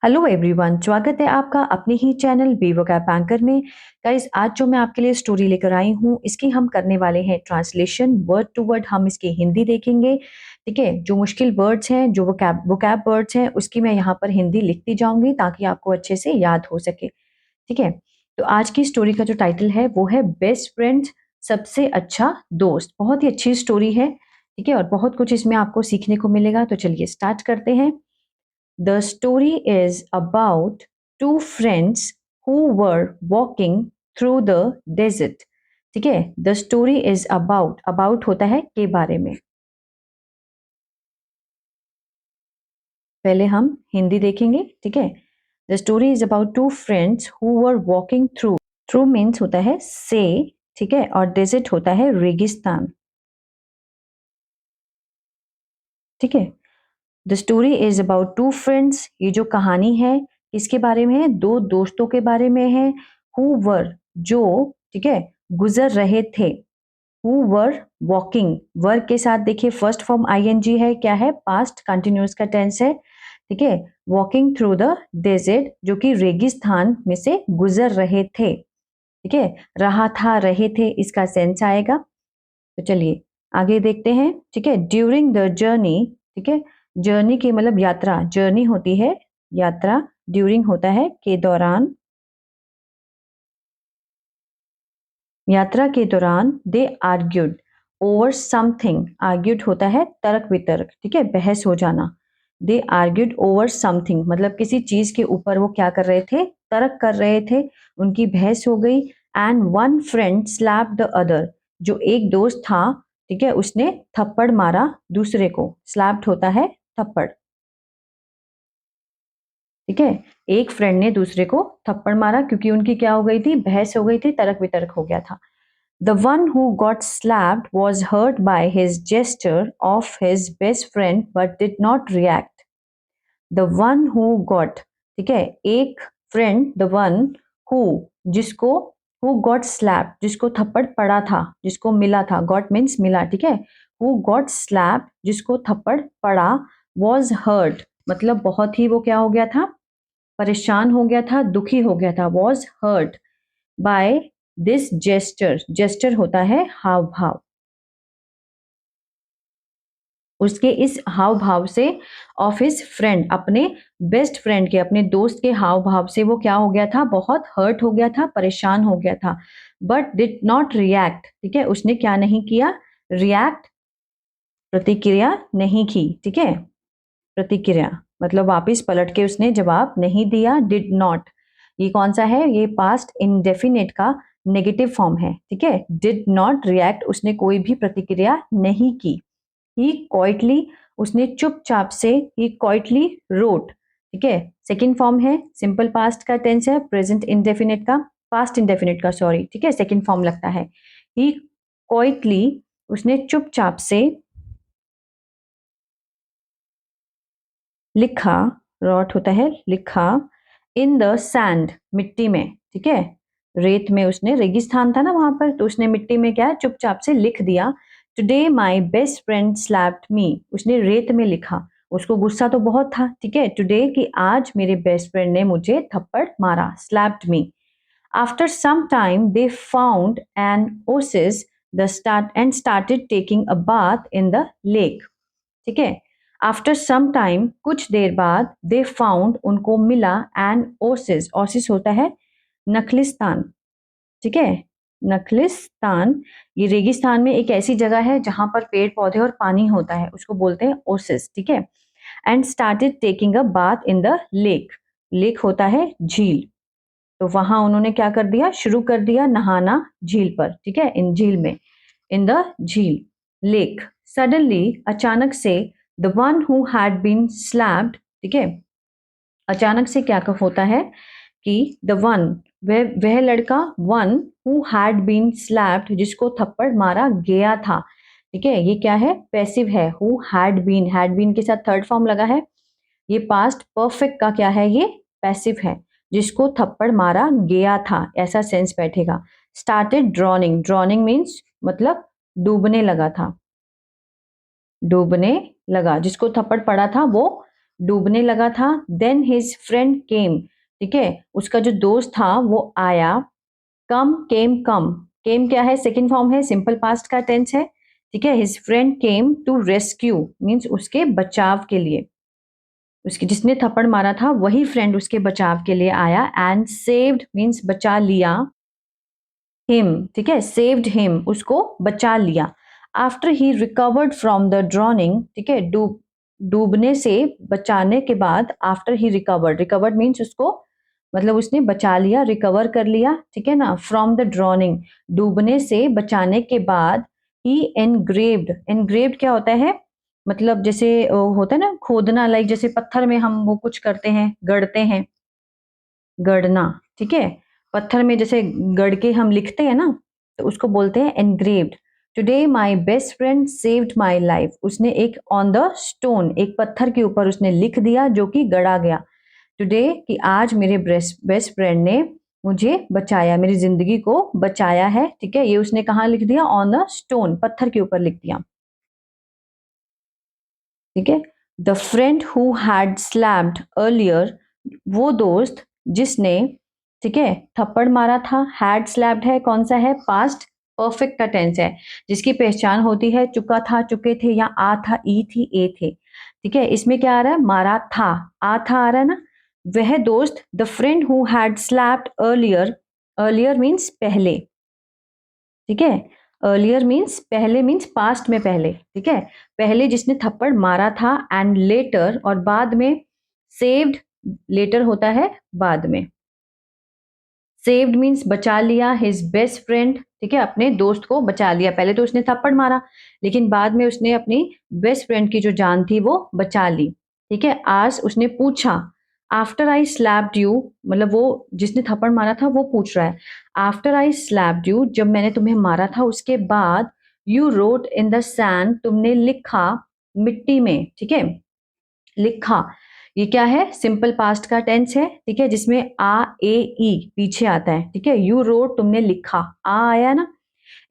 Hello everyone, स्वागत है आपका अपने ही चैनल बी वोकैब एंकर में। गाइस, आज जो मैं आपके लिए स्टोरी लेकर आई हूँ, इसकी हम करने वाले हैं ट्रांसलेशन। वर्ड टू वर्ड हम इसकी हिंदी देखेंगे। ठीक है, जो मुश्किल वर्ड्स हैं, जो वोकैब वर्ड्स हैं, उसकी मैं यहाँ पर हिंदी लिखती जाऊंगी ताकि आपको अच्छे से याद हो सके। ठीक है, तो आज की स्टोरी का जो टाइटल है वो है बेस्ट फ्रेंड, सबसे अच्छा दोस्त। बहुत ही अच्छी स्टोरी है। ठीक है, और बहुत कुछ इसमें आपको सीखने को मिलेगा। तो चलिए स्टार्ट करते हैं। The story is about two friends who were walking through the desert. ठीक है, the story is about होता है के बारे में। पहले हम हिंदी देखेंगे। ठीक है, the story is about two friends who were walking through. Through means होता है से, ठीक है, और desert होता है रेगिस्तान। ठीक है, the story is about two friends. ये जो कहानी है इसके बारे में है, दो दोस्तों के बारे में है। हु वर, जो, ठीक है, गुजर रहे थे। हु वर वॉकिंग, वर्क के साथ देखिए फर्स्ट फॉर्म आईएनजी है, क्या है, पास्ट कंटिन्यूअस का टेंस है। ठीक है, वॉकिंग थ्रू द डेजर्ट, जो कि रेगिस्तान में से गुजर रहे थे। ठीक है, रहा था, रहे थे, इसका सेंस आएगा। तो चलिए आगे देखते हैं। ठीक है, ड्यूरिंग द जर्नी, ठीक है, जर्नी की मतलब यात्रा, जर्नी होती है यात्रा, ड्यूरिंग होता है के दौरान, यात्रा के दौरान दे आर्ग्यूड ओवर समथिंग। आर्ग्यूड होता है तर्क वितर्क, ठीक है, बहस हो जाना। दे आर्ग्यूड ओवर समथिंग मतलब किसी चीज के ऊपर वो क्या कर रहे थे, तर्क कर रहे थे, उनकी बहस हो गई। And one friend slap the other, जो एक दोस्त था, ठीक है, उसने थप्पड़ मारा दूसरे को। स्लैप्ड होता है थप्पड़। ठीक है, एक फ्रेंड ने दूसरे को थप्पड़ मारा क्योंकि उनकी क्या हो गई थी, बहस हो गई थी, तर्क वितर्क हो गया था। The one who got slapped was hurt by his gesture of his best friend but did not react. The one who got, ठीक है, एक फ्रेंड, the one who, जिसको, who got slapped, जिसको थप्पड़ पड़ा था, जिसको मिला था, got means मिला, ठीक है, who got slapped, जिसको थप्पड़ पड़ा, was hurt मतलब बहुत ही वो क्या हो गया था, परेशान हो गया था, दुखी हो गया था, was hurt by this gesture. Gesture होता है हाव भाव, उसके इस हाव भाव से, ऑफ हिज फ्रेंड, अपने बेस्ट फ्रेंड के, अपने दोस्त के हाव भाव से वो क्या हो गया था, बहुत हर्ट हो गया था, परेशान हो गया था। बट डिड नॉट रिएक्ट, ठीक है, उसने क्या नहीं किया, रिएक्ट प्रतिक्रिया नहीं की। ठीक है, प्रतिक्रिया मतलब वापिस पलट के उसने जवाब नहीं दिया। डिड नॉट, ये कौन सा है, ये पास्ट इंडेफिनिट का नेगेटिव फॉर्म है। ठीक है, डिड नॉट रिएक्ट, उसने कोई भी प्रतिक्रिया नहीं की। ही क्वाइटली, उसने चुपचाप से, ही क्वाइटली रोट। ठीक है, सेकंड फॉर्म है, सिंपल पास्ट का टेंस है, प्रेजेंट इंडेफिनिट का, पास्ट इंडेफिनिट का सॉरी। ठीक है, सेकंड फॉर्म लगता है। ही क्वाइटली, उसने चुपचाप से लिखा, रॉट होता है लिखा, इन द सैंड, मिट्टी में। ठीक है, रेत में, उसने, रेगिस्तान था ना वहां पर, तो उसने मिट्टी में क्या चुपचाप से लिख दिया, today my best friend slapped मी। उसने रेत में लिखा, उसको गुस्सा तो बहुत था, ठीक है, टुडे कि आज मेरे बेस्ट फ्रेंड ने मुझे थप्पड़ मारा, slapped me. After some time they found an oasis the start and started taking a bath in the lake. ठीक है, आफ्टर सम टाइम, कुछ देर बाद, दे फाउंड, उनको मिला, एन ओसिस, ओसिस होता है नखलिस्तान। ठीक है, नखलिस्तान, ये रेगिस्तान में एक ऐसी जगह है जहां पर पेड़ पौधे और पानी होता है, उसको बोलते हैं ओसिस। ठीक है, and started taking a bath in the lake, lake होता है झील, तो वहां उन्होंने क्या कर दिया, शुरू कर दिया नहाना झील पर। ठीक है, इन झील में, in the jheel, lake. Suddenly, अचानक से, the one who had been slapped, ठीक है, अचानक से क्या होता है कि द वन, वह लड़का, one who had been slapped, जिसको थप्पड़ मारा गया था। ठीक है, ये क्या है, पैसिव है, हु हैड बीन के साथ थर्ड फॉर्म लगा है, ये पास्ट परफेक्ट का क्या है, ये पैसिव है, जिसको थप्पड़ मारा गया था, ऐसा सेंस बैठेगा। स्टार्टेड ड्रॉनिंग, ड्रॉनिंग मीन्स मतलब डूबने लगा था, डूबने लगा, जिसको थप्पड़ पड़ा था वो डूबने लगा था। देन हिज फ्रेंड केम, ठीक है, उसका जो दोस्त था वो आया। कम, केम क्या है, सेकंड फॉर्म है, सिंपल पास्ट का टेंस है, ठीक है। His friend came to rescue means उसके बचाव के लिए, उसके जिसने थप्पड़ मारा था वही फ्रेंड उसके बचाव के लिए आया। एंड सेव्ड मीन्स बचा लिया, हिम, ठीक है, सेव्ड हिम उसको बचा लिया। After he recovered from the drowning, ठीक है, डूबने से बचाने के बाद, आफ्टर ही रिकवर्ड मीन्स उसको मतलब उसने बचा लिया, रिकवर कर लिया, ठीक है ना, फ्रॉम द ड्रॉनिंग, डूबने से बचाने के बाद। ही एनग्रेव्ड क्या होता है, मतलब जैसे होता है ना खोदना, लाइक जैसे पत्थर में हम वो कुछ करते हैं, गढ़ते हैं, गढ़ना, ठीक है, पत्थर में जैसे गढ़ के हम लिखते हैं ना, तो उसको बोलते हैं engraved. Today my best friend saved my life, उसने एक ऑन द स्टोन, एक पत्थर के ऊपर उसने लिख दिया जो कि गढ़ा गया। टुडे कि आज मेरे बेस्ट फ्रेंड ने मुझे बचाया, मेरी जिंदगी को बचाया है, ठीक है, ये उसने कहाँ लिख दिया, ऑन द स्टोन, पत्थर के ऊपर लिख दिया, ठीक है। The friend who had slapped earlier, वो दोस्त जिसने, ठीक है, थप्पड़ मारा था। हैड स्लैप्ड है, कौन सा है, पास्ट परफेक्ट का टेंस है, जिसकी पहचान होती है चुका था, चुके थे, या आ था, ई थी, ए थे, ठीक है। इसमें क्या आ रहा है, मारा था, आ था आ रहा है ना। वह दोस्त, the friend who had slapped earlier, earlier means पहले, ठीक है, अर्लियर मीन्स पहले, मीन्स पास्ट में पहले, ठीक है, पहले जिसने थप्पड़ मारा था। एंड लेटर और बाद में, सेव्ड लेटर होता है बाद में, सेव्ड मीन्स बचा लिया, हिज बेस्ट फ्रेंड, ठीक है, अपने दोस्त को बचा लिया। पहले तो उसने थप्पड़ मारा, लेकिन बाद में उसने अपनी बेस्ट फ्रेंड की जो जान थी वो बचा ली, ठीक है। आज उसने पूछा, आफ्टर आई स्लैप्ड यू, मतलब वो जिसने थप्पड़ मारा था वो पूछ रहा है, आफ्टर आई स्लैप्ड यू, जब मैंने तुम्हें मारा था उसके बाद, you wrote in the sand, तुमने लिखा मिट्टी में, ठीक है, लिखा, ये क्या है, सिंपल पास्ट का टेंस है, ठीक है, जिसमें आ ए ई पीछे आता है, ठीक है। यू रोट तुमने लिखा, आ आया ना,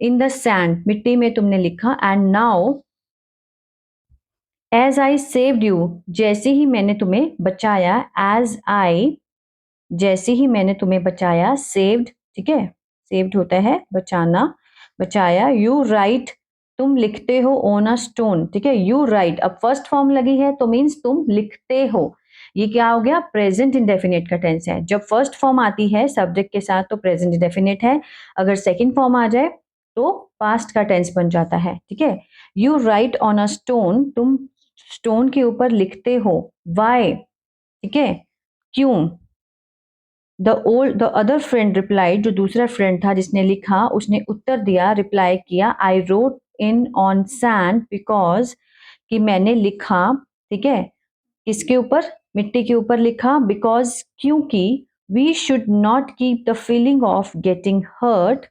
इन द सैंड मिट्टी में तुमने लिखा। And now as I saved you, जैसे ही मैंने तुम्हें बचाया, एज आई, जैसे ही मैंने तुम्हें बचाया, सेव्ड, ठीक है, सेव्ड होता है बचाना, बचाया। यू राइट, तुम लिखते हो, ऑन अ स्टोन, ठीक है, यू राइट, अब फर्स्ट फॉर्म लगी है तो मीन्स तुम लिखते हो, ये क्या हो गया, प्रेजेंट इंडेफिनिट का टेंस है। जब फर्स्ट फॉर्म आती है सब्जेक्ट के साथ तो प्रेजेंट इंडेफिनिट है, अगर सेकेंड फॉर्म आ जाए तो पास्ट का टेंस बन जाता है, ठीक है। You right on a stone, तुम स्टोन के ऊपर लिखते हो। वाई, ठीक है, क्यों। द अदर फ्रेंड रिप्लाइड, जो दूसरा फ्रेंड था जिसने लिखा, उसने उत्तर दिया, रिप्लाई किया, I wrote in on sand because, कि मैंने लिखा, ठीक है, किसके ऊपर, मिट्टी के ऊपर लिखा, बिकॉज क्योंकि, we should not keep the feeling of getting hurt,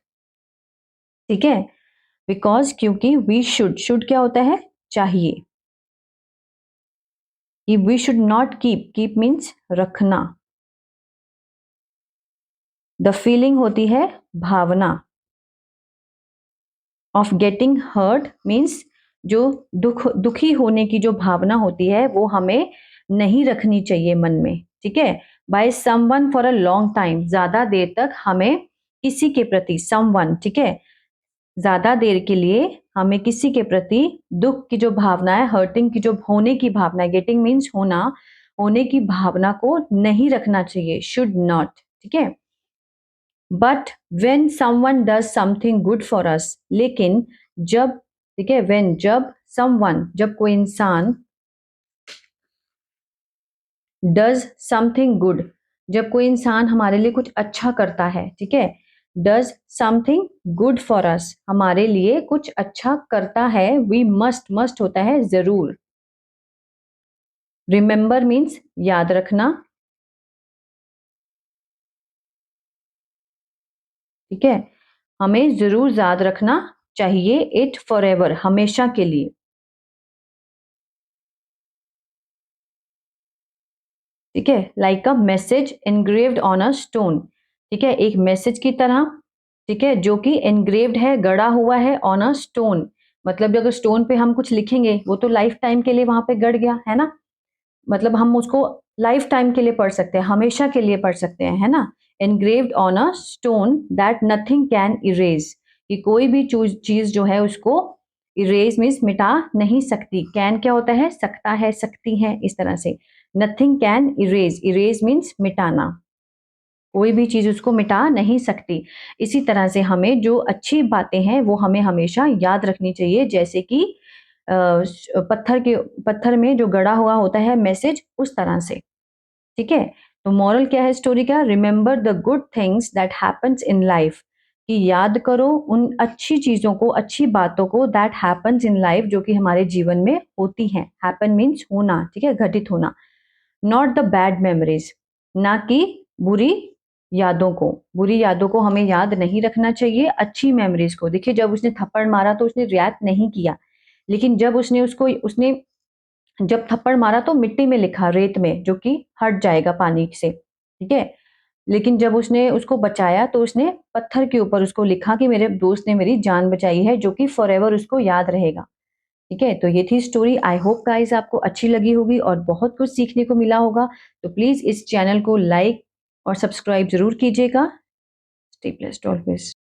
ठीक है, बिकॉज क्योंकि, वी शुड क्या होता है, चाहिए, कि we should not keep means रखना, द फीलिंग होती है भावना, ऑफ गेटिंग हर्ट मीन्स जो दुखी होने की जो भावना होती है वो हमें नहीं रखनी चाहिए मन में, ठीक है। By someone for a long time, ज्यादा देर तक हमें किसी के प्रति, समवन, ठीक है, ज्यादा देर के लिए हमें किसी के प्रति दुख की जो भावना है, हर्टिंग की जो होने की भावना है, गेटिंग मीन्स होना, होने की भावना को नहीं रखना चाहिए, शुड नॉट, ठीक है। But when someone does something good for us, लेकिन जब, ठीक है, वेन जब, समवन जब कोई इंसान, डज समथिंग गुड, जब कोई इंसान हमारे लिए कुछ अच्छा करता है, ठीक है, does something good for us, हमारे लिए कुछ अच्छा करता है, वी मस्ट होता है जरूर, रिमेंबर मीन्स याद रखना, ठीक है, हमें जरूर याद रखना चाहिए, इट फॉर एवर, हमेशा के लिए, ठीक है, like a message engraved on a stone, ठीक है, एक मैसेज की तरह, ठीक है, जो कि एनग्रेव्ड है, गड़ा हुआ है, ऑन अ स्टोन, मतलब अगर स्टोन पे हम कुछ लिखेंगे वो तो लाइफ टाइम के लिए वहां पे गड़ गया है ना, मतलब हम उसको लाइफ टाइम के लिए पढ़ सकते हैं, हमेशा के लिए पढ़ सकते हैं, है ना? Engraved on a stone that nothing can erase, कि कोई भी चीज जो है उसको इरेज मीन्स मिटा नहीं सकती। कैन क्या होता है? सकता है, सकती है, इस तरह से। Nothing can erase, erase means मिटाना, कोई भी चीज उसको मिटा नहीं सकती। इसी तरह से हमें जो अच्छी बातें हैं वो हमें हमेशा याद रखनी चाहिए, जैसे कि पत्थर में जो गड़ा हुआ होता है मैसेज, उस तरह से। ठीक है? तो मॉरल क्या है स्टोरी का? Remember the good things that happens in life, कि याद करो उन अच्छी चीजों को, अच्छी बातों को, दैट हैपेंस इन लाइफ, जो कि हमारे जीवन में होती हैं। हैपन मीन्स होना, ठीक है, घटित होना। नॉट द बैड मेमोरीज, ना कि बुरी यादों को। बुरी यादों को हमें याद नहीं रखना चाहिए, अच्छी मेमोरीज को। देखिए, जब उसने थप्पड़ मारा तो उसने रिएक्ट नहीं किया, लेकिन जब उसने जब थप्पड़ मारा तो मिट्टी में लिखा, रेत में, जो कि हट जाएगा पानी से, ठीक है? लेकिन जब उसने उसको बचाया तो उसने पत्थर के ऊपर उसको लिखा कि मेरे दोस्त ने मेरी जान बचाई है, जो कि फॉरएवर उसको याद रहेगा। ठीक है? तो ये थी स्टोरी। आई होप गाइस आपको अच्छी लगी होगी और बहुत कुछ सीखने को मिला होगा। तो प्लीज़ इस चैनल को लाइक और सब्सक्राइब ज़रूर कीजिएगा। Stay blessed always.